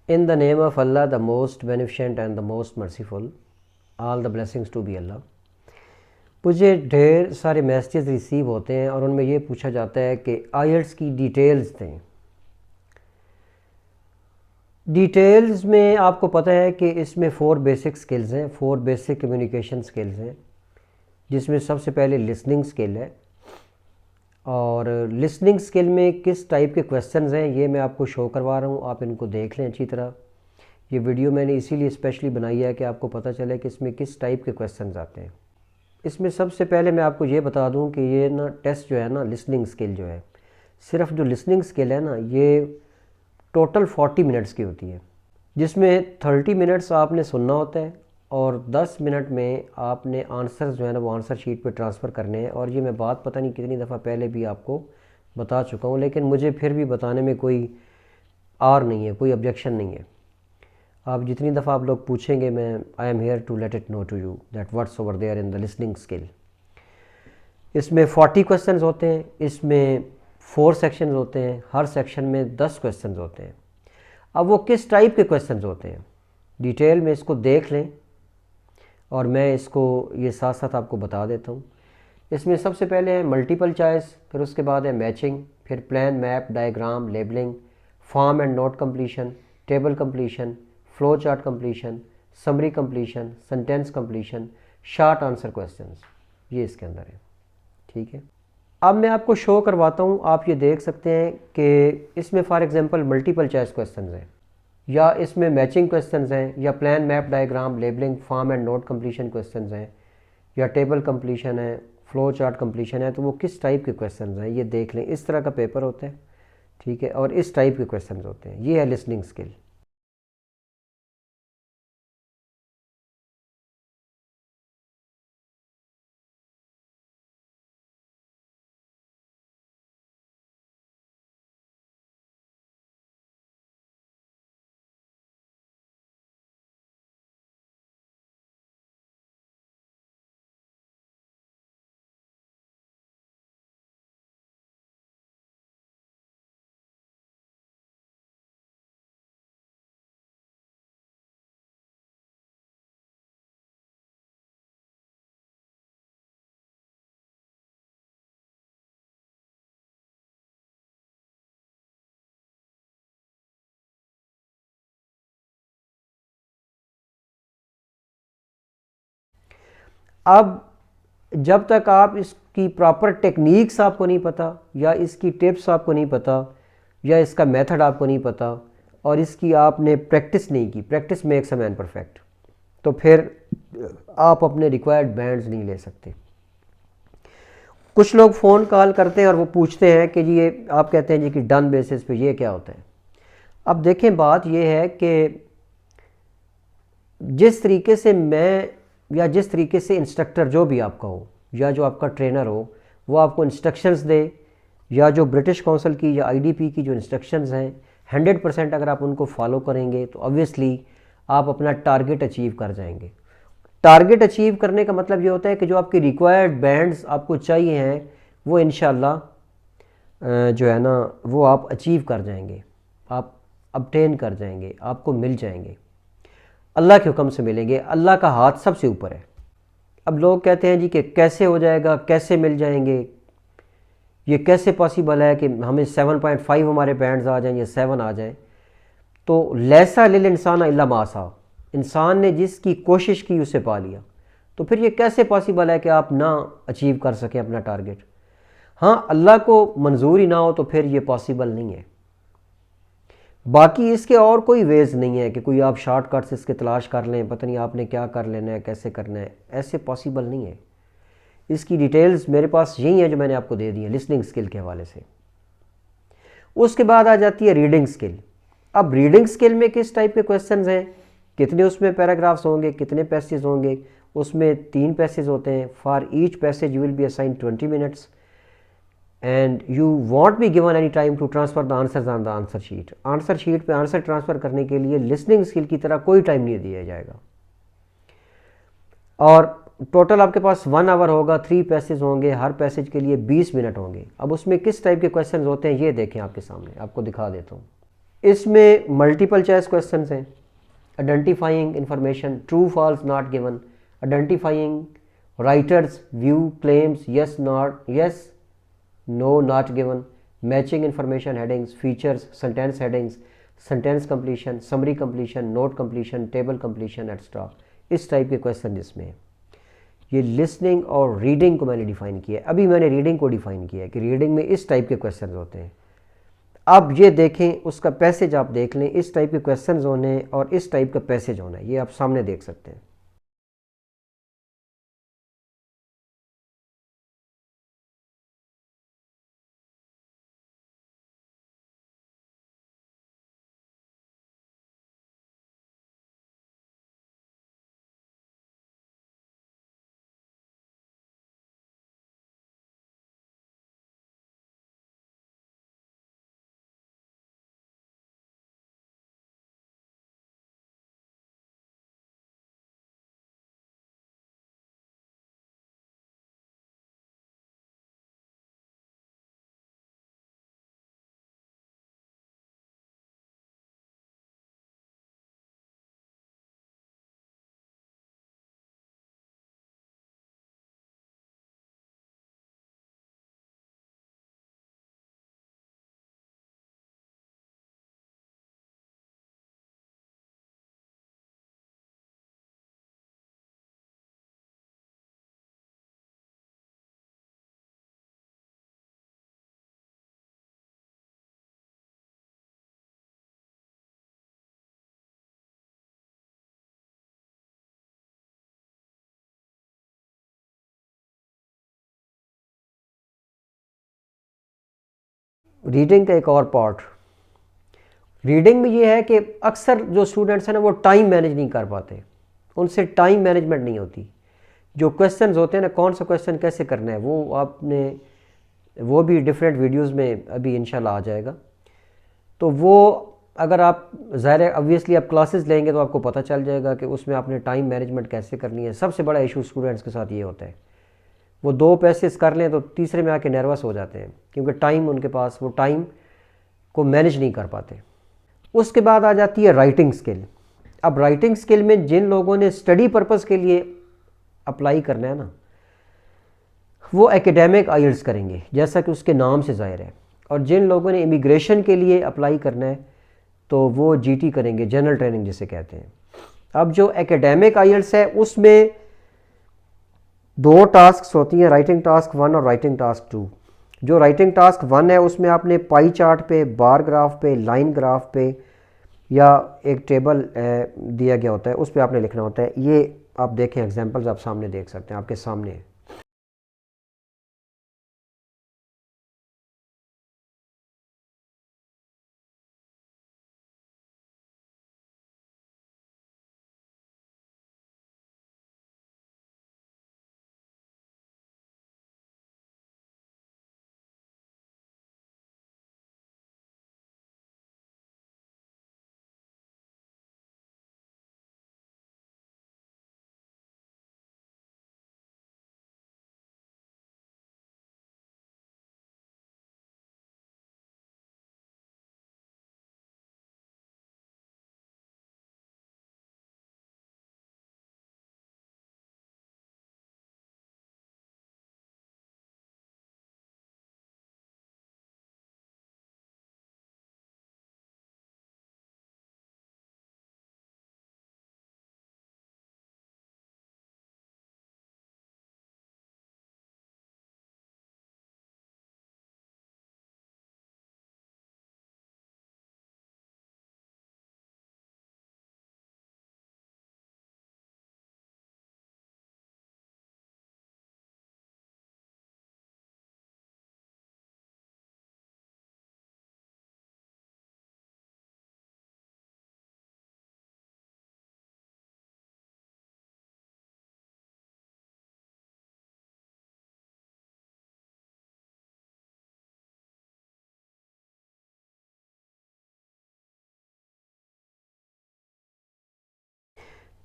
In the name of Allah, the most beneficent and the most merciful, all the blessings to be Allah। मुझे ढेर सारे messages receive होते हैं और उनमें ये पूछा जाता है कि आईएल्ट्स की डिटेल्स दें। डिटेल्स में आपको पता है कि इसमें 4 बेसिक स्किल्स हैं, 4 बेसिक कम्युनिकेशन स्किल्स हैं, जिसमें सबसे पहले लिसनिंग स्किल है। और लिसनिंग स्किल में किस टाइप के क्वेश्चंस हैं ये मैं आपको शो करवा रहा हूँ, आप इनको देख लें अच्छी तरह। ये वीडियो मैंने इसीलिए स्पेशली बनाई है कि आपको पता चले कि इसमें किस टाइप के क्वेश्चंस आते हैं। इसमें सबसे पहले मैं आपको ये बता दूं कि ये ना टेस्ट जो है ना, लिसनिंग स्किल जो है, सिर्फ जो लिसनिंग स्किल है ना, ये टोटल 40 मिनट्स की होती है, जिसमें 30 मिनट्स आपने सुनना होता है और 10 मिनट में आपने आंसर जो है ना वो आंसर शीट पे ट्रांसफ़र करने हैं। और ये मैं बात पता नहीं कितनी दफ़ा पहले भी आपको बता चुका हूँ, लेकिन मुझे फिर भी बताने में कोई आर नहीं है, कोई ऑब्जेक्शन नहीं है। आप जितनी दफ़ा आप लोग पूछेंगे, मैं I am here to let it know to you that what's over there in the listening skill. इसमें 40 क्वेश्चंस होते हैं, इसमें 4 सेक्शंस होते हैं, हर सेक्शन में 10 क्वेश्चंस होते हैं। अब वो किस टाइप के क्वेश्चंस होते हैं डिटेल में इसको देख लें और मैं इसको ये साथ साथ आपको बता देता हूँ। इसमें सबसे पहले है मल्टीपल चॉइस, फिर उसके बाद है मैचिंग, फिर plan, map, diagram, labelling, form and note completion, table completion, flow chart completion, summary completion, sentence completion, short answer questions, ये इसके अंदर है। ठीक है, अब मैं आपको शो करवाता हूँ। आप ये देख सकते हैं कि इसमें for example multiple choice questions हैं, या इसमें मैचिंग क्वेश्चंस हैं, या plan, map, diagram, labelling, form and note completion questions हैं, या टेबल कंप्लीशन है, फ्लो चार्ट कंप्लीशन है। तो वो किस टाइप के क्वेश्चंस हैं ये देख लें। इस तरह का पेपर होता है, ठीक है, और इस टाइप के क्वेश्चंस होते हैं। ये है लिसनिंग स्किल। अब जब तक आप इसकी प्रॉपर टेक्निक्स आपको नहीं पता, या इसकी टिप्स आपको नहीं पता, या इसका मेथड आपको नहीं पता, और इसकी आपने प्रैक्टिस नहीं की, practice makes a man perfect, तो फिर आप अपने रिक्वायर्ड बैंड्स नहीं ले सकते। कुछ लोग फ़ोन कॉल करते हैं और वो पूछते हैं कि जी ये, आप कहते हैं जी कि डन बेसिस पे ये क्या होता है। अब देखें, बात ये है कि जिस तरीके से मैं, या जिस तरीके से इंस्ट्रक्टर जो भी आपका हो, या जो आपका ट्रेनर हो, वो आपको इंस्ट्रक्शंस दे, या जो ब्रिटिश काउंसिल की या आईडीपी की जो इंस्ट्रक्शंस हैं 100% अगर आप उनको फॉलो करेंगे तो ऑब्वियसली आप अपना टारगेट अचीव कर जाएंगे। टारगेट अचीव करने का मतलब ये होता है कि जो आपके रिक्वायर्ड बैंड्स आपको चाहिए हैं वो इंशाल्लाह जो है ना वो आप अचीव कर जाएंगे, आप obtain कर जाएंगे, आपको मिल जाएंगे, अल्लाह के हुक्म से मिलेंगे। अल्लाह का हाथ सबसे ऊपर है। अब लोग कहते हैं जी कि कैसे हो जाएगा, कैसे मिल जाएंगे, ये कैसे पॉसिबल है कि हमें 7.5 हमारे बैंड्स आ जाएं या 7 आ जाएं। तो लैसा लिल इंसान इल्ला मासा, इंसान ने जिसकी कोशिश की उसे पा लिया। तो फिर ये कैसे पॉसिबल है कि आप ना अचीव कर सकें अपना टारगेट। हाँ, अल्लाह को मंजूर ही ना हो तो फिर ये पॉसिबल नहीं है। बाकी इसके और कोई वेज नहीं है कि कोई आप शॉर्टकट्स इसके तलाश कर लें, पता नहीं आपने क्या कर लेना है, कैसे करना है, ऐसे पॉसिबल नहीं है। इसकी डिटेल्स मेरे पास यही है जो मैंने आपको दे दी है लिसनिंग स्किल के हवाले से। उसके बाद आ जाती है रीडिंग स्किल। अब रीडिंग स्किल में किस टाइप के क्वेश्चंस हैं, कितने उसमें पैराग्राफ्स होंगे, कितने पैसेज होंगे। उसमें 3 पैसेज होते हैं। For each passage you will be assign 20 minutes and you won't be given any time to transfer the answers on the answer sheet. Answer sheet पे आंसर ट्रांसफ़र करने के लिए लिसनिंग स्किल की तरह कोई टाइम नहीं दिया जाएगा। और टोटल आपके पास 1 आवर होगा, 3 पैसेज होंगे, हर पैसेज के लिए 20 मिनट होंगे। अब उसमें किस टाइप के क्वेश्चन होते हैं ये देखें आपके सामने, आपको दिखा देता हूँ। इसमें मल्टीपल चॉइस क्वेश्चंस हैं, identifying information, true false not given, identifying writers view claims, yes not, yes no not given, matching information headings, features, sentence headings, sentence completion, summary completion, note completion, table completion extra, इस type के question इसमें। ये listening और reading को मैंने define किया है। अभी मैंने रीडिंग को डिफाइन किया है कि रीडिंग में इस टाइप के क्वेश्चन होते हैं। अब ये देखें, उसका पैसेज आप देख लें, इस टाइप के क्वेश्चन होने हैं और इस टाइप का पैसेज होना है, ये आप सामने देख सकते हैं। रीडिंग का एक और पार्ट, रीडिंग में ये है कि अक्सर जो स्टूडेंट्स हैं ना वो टाइम मैनेज नहीं कर पाते, उनसे टाइम मैनेजमेंट नहीं होती। जो क्वेश्चंस होते हैं ना, कौन सा क्वेश्चन कैसे करना है, वो आपने, वो भी डिफरेंट वीडियोस में अभी इंशाल्लाह आ जाएगा। तो वो अगर आप, ज़ाहिर है ऑब्वियसली आप क्लासेस लेंगे तो आपको पता चल जाएगा कि उसमें आपने टाइम मैनेजमेंट कैसे करनी है। सबसे बड़ा इशू स्टूडेंट्स के साथ ये होता है, वो 2 पैसेज कर लें तो तीसरे में आके नर्वस हो जाते हैं, क्योंकि टाइम उनके पास, वो टाइम को मैनेज नहीं कर पाते। उसके बाद आ जाती है राइटिंग स्किल। अब राइटिंग स्किल में जिन लोगों ने स्टडी पर्पज़ के लिए अप्लाई करना है ना, वो एकेडमिक आइल्स करेंगे, जैसा कि उसके नाम से ज़ाहिर है। और जिन लोगों ने इमिग्रेशन के लिए अप्लाई करना है तो वो जीटी करेंगे, जनरल ट्रेनिंग जिसे कहते हैं। अब जो एकेडमिक आइल्स है उसमें 2 टास्क होती हैं, राइटिंग टास्क 1 और राइटिंग टास्क 2। जो राइटिंग टास्क 1 है उसमें आपने पाई चार्ट पे, बार ग्राफ पे, लाइन ग्राफ पे या एक टेबल दिया गया होता है, उस पर आपने लिखना होता है। ये आप देखें, एग्जांपल्स आप सामने देख सकते हैं, आपके सामने है।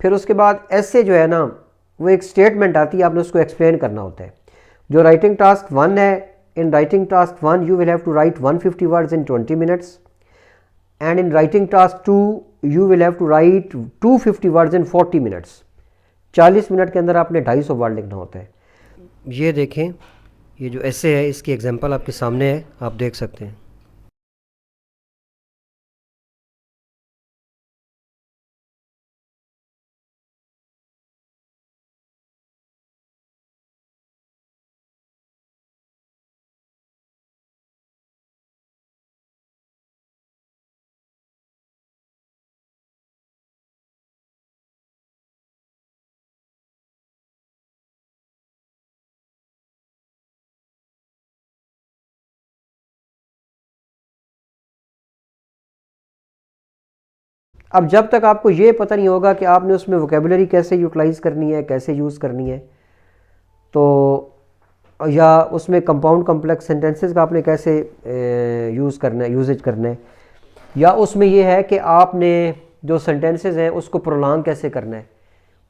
फिर उसके बाद ऐसे जो है ना, वो एक स्टेटमेंट आती है, आपने उसको एक्सप्लेन करना होता है। जो राइटिंग टास्क 1 है, in writing task 1 you will have to write 150 words in 20 minutes. And in writing task 2 you will have to write 250 words in 40 minutes. 40 minute के अंदर आपने 250 वर्ड लिखना होता है। ये देखें, ये जो ऐसे है इसकी एग्जांपल आपके सामने है, आप देख सकते हैं। अब जब तक आपको ये पता नहीं होगा कि आपने उसमें वोकेबुलरी कैसे यूटिलाइज़ करनी है, कैसे यूज़ करनी है, तो या उसमें कंपाउंड कम्प्लेक्स सेंटेंसेस का आपने कैसे यूज़ करना है, यूजेज करना है, या उसमें ये है कि आपने जो सेंटेंसेस हैं उसको प्रोलॉन्ग कैसे करना है,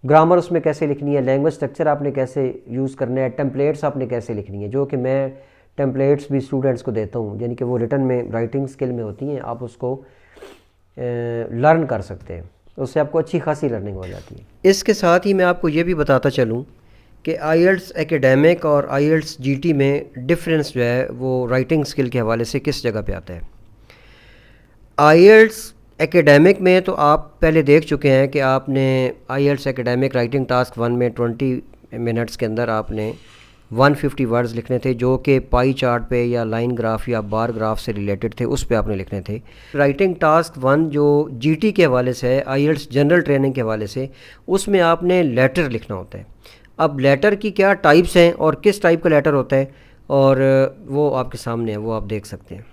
ग्रामर उसमें कैसे लिखनी है, लैंग्वेज स्ट्रक्चर आपने कैसे यूज़ करना है, टेम्पलेट्स आपने कैसे लिखनी है, जो कि मैं टेम्पलेट्स भी स्टूडेंट्स को देता हूँ, यानी कि वो रिटन में राइटिंग स्किल में होती हैं, आप उसको लर्न कर सकते हैं, उससे आपको अच्छी खासी लर्निंग हो जाती है। इसके साथ ही मैं आपको ये भी बताता चलूँ कि आईएलटीएस एकेडमिक और आईएलटीएस जीटी में डिफरेंस जो है वो राइटिंग स्किल के हवाले से किस जगह पे आता है। आईएलटीएस एकेडमिक में तो आप पहले देख चुके हैं कि आपने आईएलटीएस एकेडमिक राइटिंग टास्क 1 में 20 मिनट्स के अंदर आपने 150 वर्ड्स लिखने थे, जो कि पाई चार्ट पे या लाइन ग्राफ या बार ग्राफ से रिलेटेड थे, उस पे आपने लिखने थे। राइटिंग टास्क 1 जो जीटी के हवाले से है, आईएलटीएस जनरल ट्रेनिंग के हवाले से, उसमें आपने लेटर लिखना होता है। अब लेटर की क्या टाइप्स हैं और किस टाइप का लेटर होता है, और वो आपके सामने है, वो आप देख सकते हैं।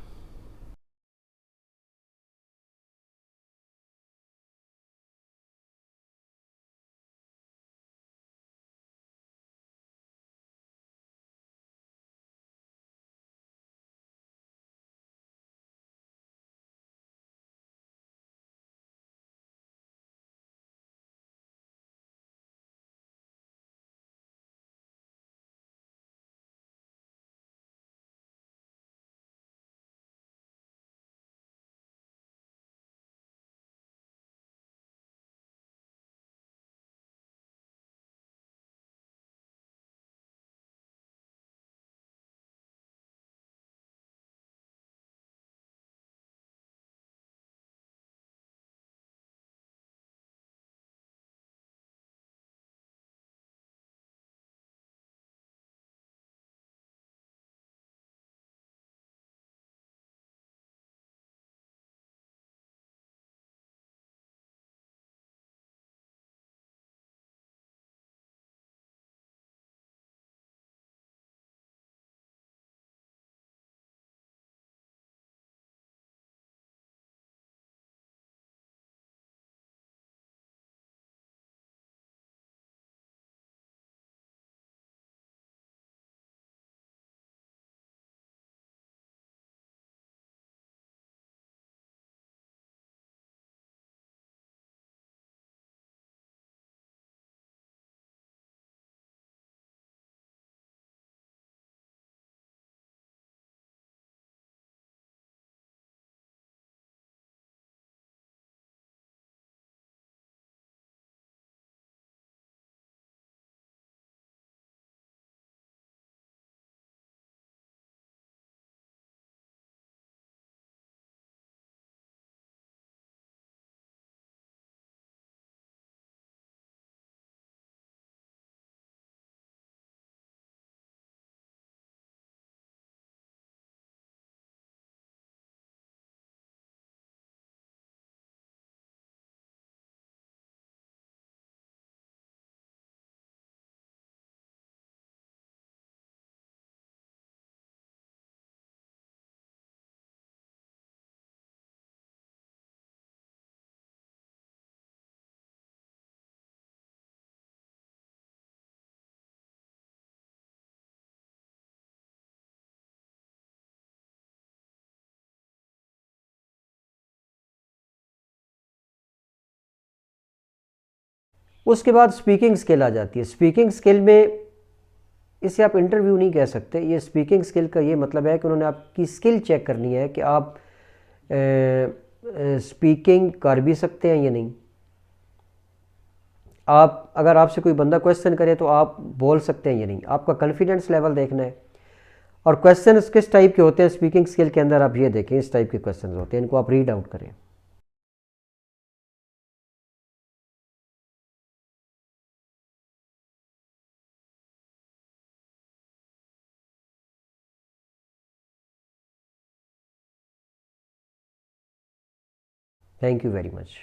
उसके बाद स्पीकिंग स्किल आ जाती है। स्पीकिंग स्किल में इसे आप इंटरव्यू नहीं कह सकते, ये स्पीकिंग स्किल का ये मतलब है कि उन्होंने आपकी स्किल चेक करनी है कि आप स्पीकिंग कर भी सकते हैं या नहीं। आप अगर आपसे कोई बंदा क्वेश्चन करे तो आप बोल सकते हैं या नहीं, आपका कॉन्फिडेंस लेवल देखना है। और क्वेश्चन किस टाइप के होते हैं स्पीकिंग स्किल के अंदर, आप ये देखें इस टाइप के क्वेश्चन होते हैं, इनको आप रीड आउट करें। Thank you very much.